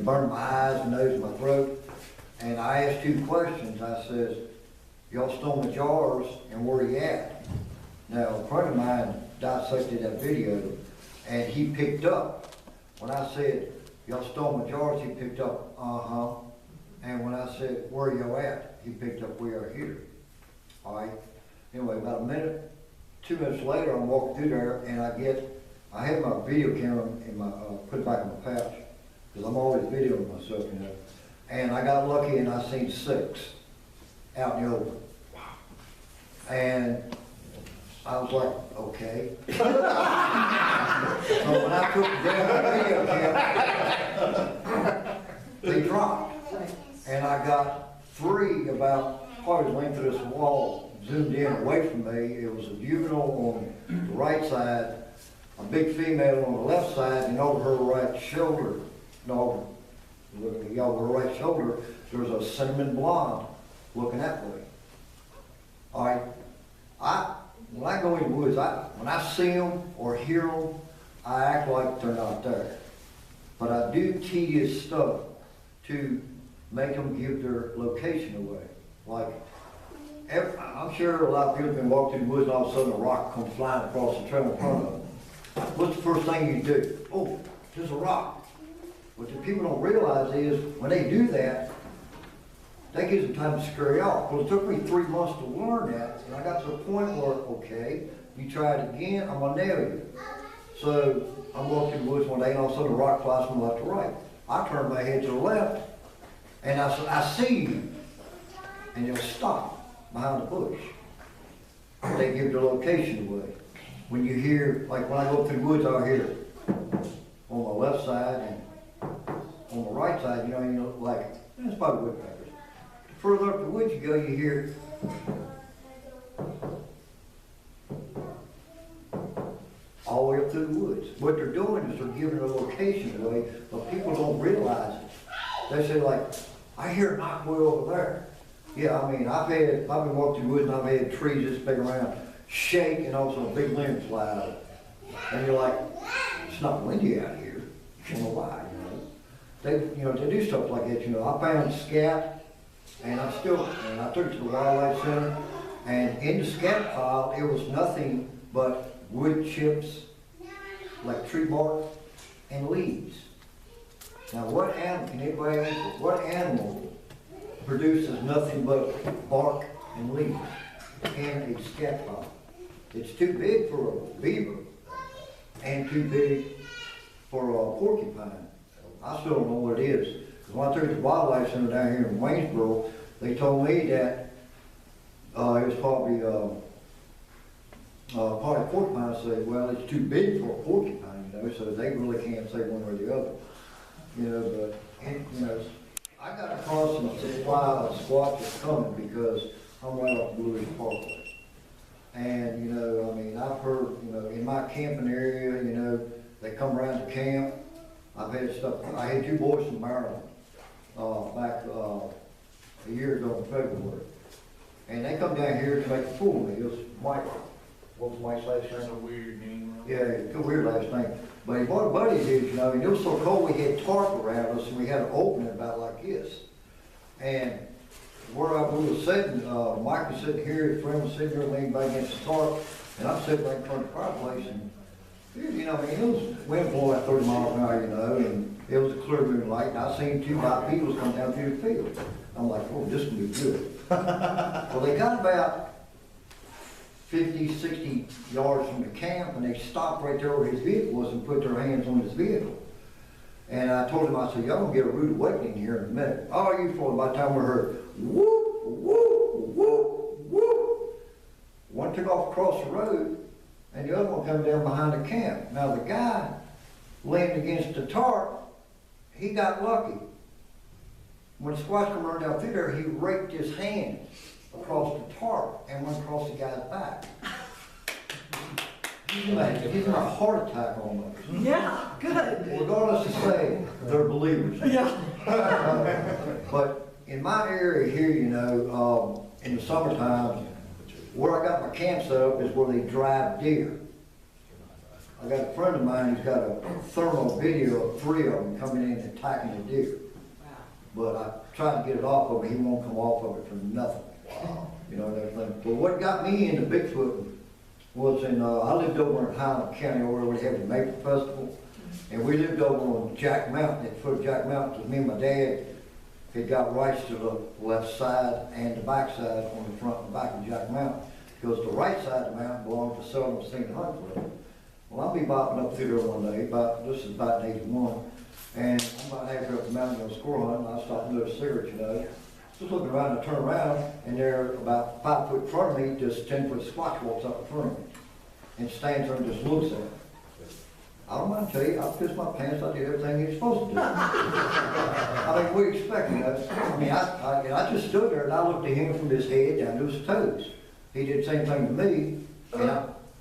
burned my eyes, my nose, my throat. And I asked 2 questions. I says, y'all stole my jars and where you at? Now, a friend of mine dissected that video and he picked up. When I said, y'all stole my jars, he picked up, uh-huh. And when I said, where y'all at? He picked up, we are here. All right. Anyway, about a minute, 2 minutes later, I'm walking through there and I had my video camera in my, put it back in my pouch, because I'm always videoing myself, you know. And I got lucky and I seen 6 out in the open. And I was like, okay. So when I took down the video camera, they dropped. And I got 3 about probably the length of this wall zoomed in away from me. It was a juvenile on the right side, a big female on the left side, and over her right shoulder, no, looking at y'all, her right shoulder, there was a cinnamon blonde looking that way. All right, when I go in the woods, when I see them or hear them, I act like they're not there. But I do tedious stuff to make them give their location away. Like, I'm sure a lot of people can walk through the woods and all of a sudden a rock comes flying across the trail in front of them. What's the first thing you do? Oh, there's a rock. What the people don't realize is when they do that, that gives them time to scurry off. Well, it took me 3 months to learn that, and I got to the point where, okay, you try it again, I'm gonna nail you. So I'm walking through the woods one day and all of a sudden a rock flies from left to right. I turn my head to the left, and I said, I see you. And you'll stop behind the bush. They give their location away. When you hear, like when I go through the woods, I'll hear on my left side and on the right side, you know, like, it's probably woodpeckers. The further up the woods you go, you hear all the way up through the woods. What they're doing is they're giving their location away, but people don't realize it. They say like, I hear a knockway over there. Yeah, I mean, I've been walking through the woods and I've had trees this big around shake and also a big limb fly out. And you're like, it's not windy out here. You don't know why, you know. They do stuff like that, you know. I found scat and I took it to the wildlife center, and in the scat pile it was nothing but wood chips, like tree bark and leaves. Now what animal, can anybody answer, what animal produces nothing but bark and leaves in a scat pile? It's too big for a beaver and too big for a porcupine. I still don't know what it is. Because when I took it to the wildlife center down here in Waynesboro, they told me that it was probably porcupine. I said, well, it's too big for a porcupine, you know, so they really can't say one or the other. You know, but, you know, I got a constant supply of squatches coming because I'm right off the Blue Ridge Parkway. And, you know, I mean, I've heard, you know, in my camping area, you know, they come around the camp. I've had stuff, I had 2 boys from Maryland back a year ago in February. And they come down here to make a fool of me. It was Mike. What was Mike's last name? That's a weird name. Yeah, it's a weird last name. But what a buddy did, you know, and it was so cold we had tarp around us and we had to open it about like this. And where we were sitting, Mike was sitting here, his friend was sitting here leaning back against the tarp, and I'm sitting right in front of the fireplace, and you know, I mean, it was wind blowing at 30 miles an hour, you know, and it was a clear moonlight, and I seen 2 bipedals come down through the field. I'm like, oh, this can be good. Well, they got about 50, 60 yards from the camp, and they stopped right there where his vehicle was and put their hands on his vehicle. And I told him, I said, y'all gonna get a rude awakening here in a minute. Oh, you fool, by the time we heard whoop, whoop, whoop, whoop, one took off across the road, and the other one come down behind the camp. Now the guy leaned against the tarp, he got lucky. When the squash come running down through there, he raked his hand across the tarp and went across the guy's back. He's in a heart attack almost. Yeah, good. Regardless to say, they're believers. Yeah. But in my area here, you know, in the summertime, where I got my camp set up is where they drive deer. I got a friend of mine who's got a thermal video of 3 of them coming in and attacking a deer. But I tried to get it off of him, he won't come off of it for nothing. You know, and everything. But what got me into Bigfoot was I lived over in Highland County where we had the Maple Festival. And we lived over on Jack Mountain, at the foot of Jack Mountain, because me and my dad had got rights to the left side and the back side on the front and back of Jack Mountain. Because the right side of the mountain belonged to Southern State Hunt Club. Well, I'll be bopping up through there one day, this is about 81, and I'm about halfway up the mountain on squirrel hunting, and I stopped and lit a cigarette, you know. Just looking around, I turn around, and there, about 5 foot in front of me, this 10-foot Squatch walks up in front of me, and stands there and just looks at me. I don't mind telling you, I pissed my pants, I did everything you're supposed to do. I mean, we expect, you know. I mean, I just stood there and I looked at him from his head down to his toes. He did the same thing to me, and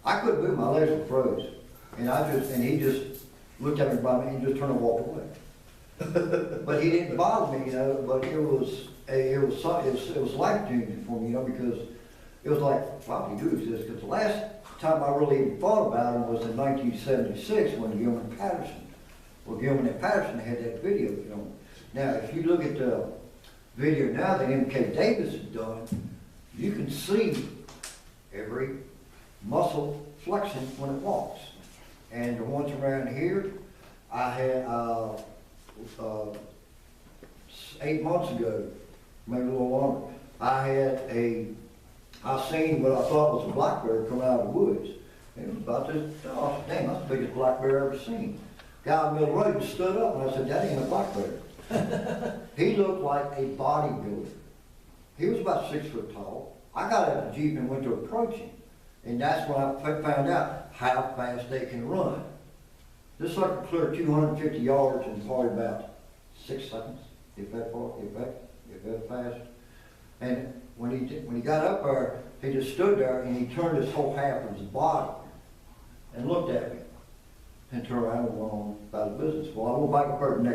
I couldn't move, my legs were froze. And he just looked at me by me and just turned and walked away. But he didn't bother me, you know, but it was life-changing for me, you know, because it was like, probably do exist, because the last time I really even thought about him was in 1976 when Gilman and Patterson had that video, you know. Now, if you look at the video now that M.K. Davis has done, you can see every muscle flexion when it walks. And the ones around here, I had 8 months ago, maybe a little longer, I seen what I thought was a black bear come out of the woods. It was about this, oh damn, that's the biggest black bear I've ever seen. Guy in the middle of the road just stood up and I said, that ain't a black bear. He looked like a bodybuilder. He was about 6 foot tall. I got out of the Jeep and went to approach him. And that's when I found out how fast they can run. This sucker cleared 250 yards in probably about 6 seconds, if that far, if that fast. And when he got up there, he just stood there and he turned his whole half of his body and looked at me and turned around and went on about his business. Well, I went back up there the next